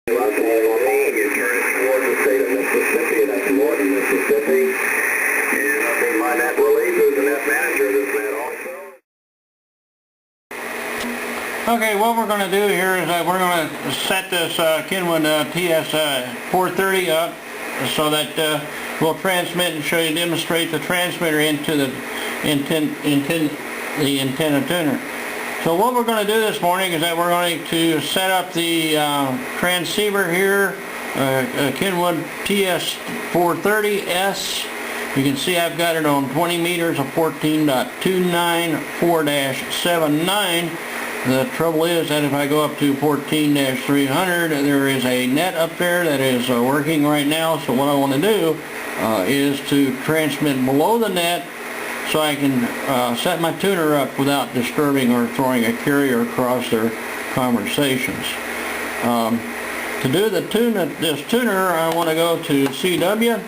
You turn it toward the state of Mississippi, that's Morton, Mississippi. And I'll be my net relief as the net manager of this net also. Okay, what we're going to do here is we're going to set this Kenwood TS430 up so that we'll transmit and show you, demonstrate the transmitter into the antenna tuner. So what we're going to do this morning is that we're going to set up the transceiver here, Kenwood TS430S. You can see I've got it on 20 meters of 14.294-79. The trouble is that if I go up to 14-300, there is a net up there that is working right now. So what I want to do is to transmit below the net so I can set my tuner up without disturbing or throwing a carrier across their conversations. To do this tuner, I want to go to CW,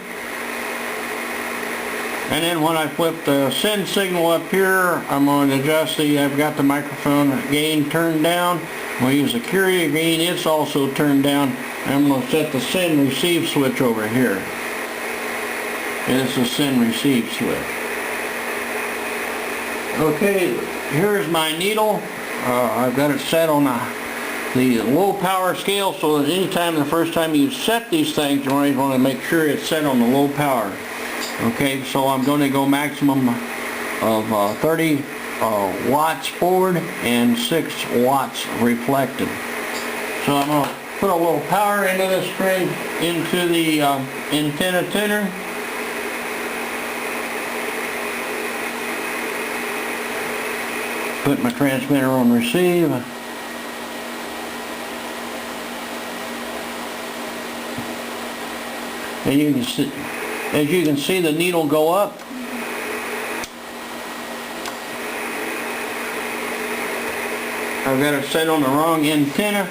and then when I flip the send signal up here, I'm going to adjust I've got the microphone gain turned down. I'm going to use the carrier gain, it's also turned down. I'm going to set the send receive switch over here. And it's the send receive switch. Okay, here's my needle. I've got it set on the low power scale, so that anytime the first time you set these things, you always want to make sure it's set on the low power. Okay, so I'm going to go maximum of 30 watts forward and 6 watts reflected. So I'm going to put a little power into this string, into the antenna tuner. Put my transmitter on receive. And you can see, as you can see, the needle go up. I've got it set on the wrong antenna.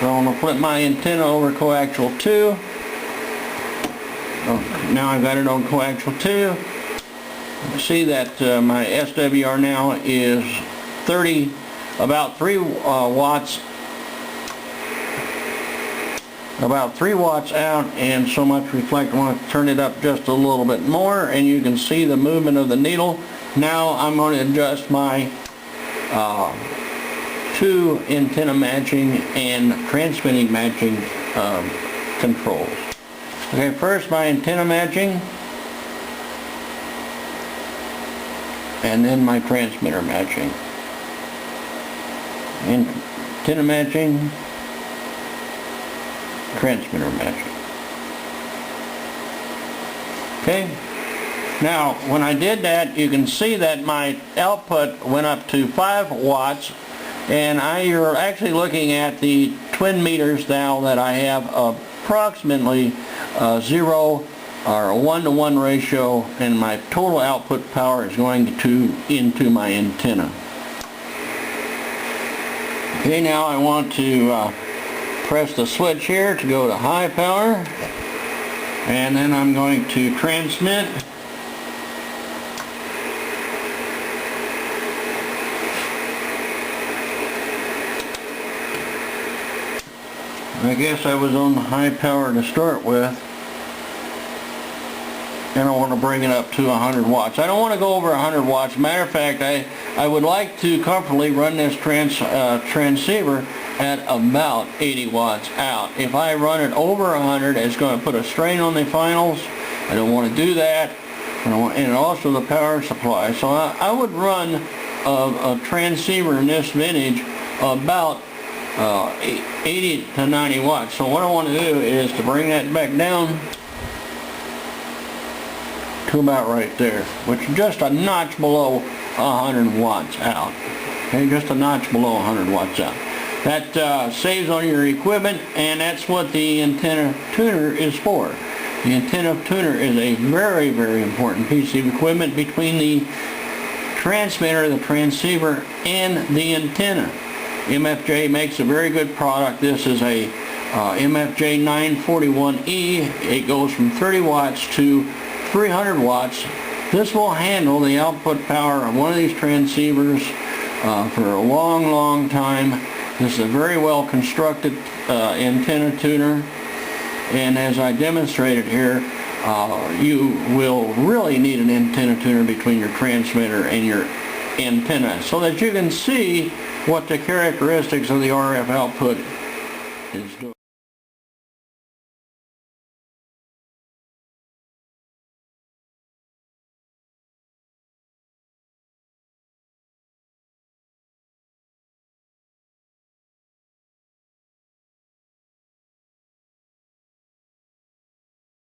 So I'm going to flip my antenna over coaxial 2. Oh, now I've got it on coaxial 2. See that my SWR now is about 3 watts out, and so much reflect. I want to turn it up just a little bit more, and you can see the movement of the needle. Now I'm going to adjust my 2 antenna matching and transmitting matching controls. Okay, first my antenna matching, and then my transmitter matching. Antenna matching, transmitter matching. Okay, now when I did that, you can see that my output went up to 5 watts, and you're actually looking at the twin meters now that I have approximately 0 or a 1-to-1 ratio, and my total output power is going into my antenna. Okay, now I want to press the switch here to go to high power, and then I'm going to transmit. I guess I was on high power to start with, and I want to bring it up to 100 watts. I don't want to go over 100 watts. Matter of fact, I would like to comfortably run this transceiver at about 80 watts out. If I run it over 100, it's going to put a strain on the finals. I don't want to do that. And also the power supply. So I would run a transceiver in this vintage about 80 to 90 watts. So what I want to do is to bring that back down to about right there, which is just a notch below 100 watts out. Okay, just a notch below 100 watts out. That saves on your equipment, and that's what the antenna tuner is for. The antenna tuner is a very, very important piece of equipment between the transmitter, the transceiver, and the antenna. MFJ makes a very good product. This is a MFJ941E. It goes from 30 watts to 300 watts. This will handle the output power of one of these transceivers for a long, long time, This is a very well constructed antenna tuner, and as I demonstrated here, you will really need an antenna tuner between your transmitter and your antenna so that you can see what the characteristics of the RF output is doing.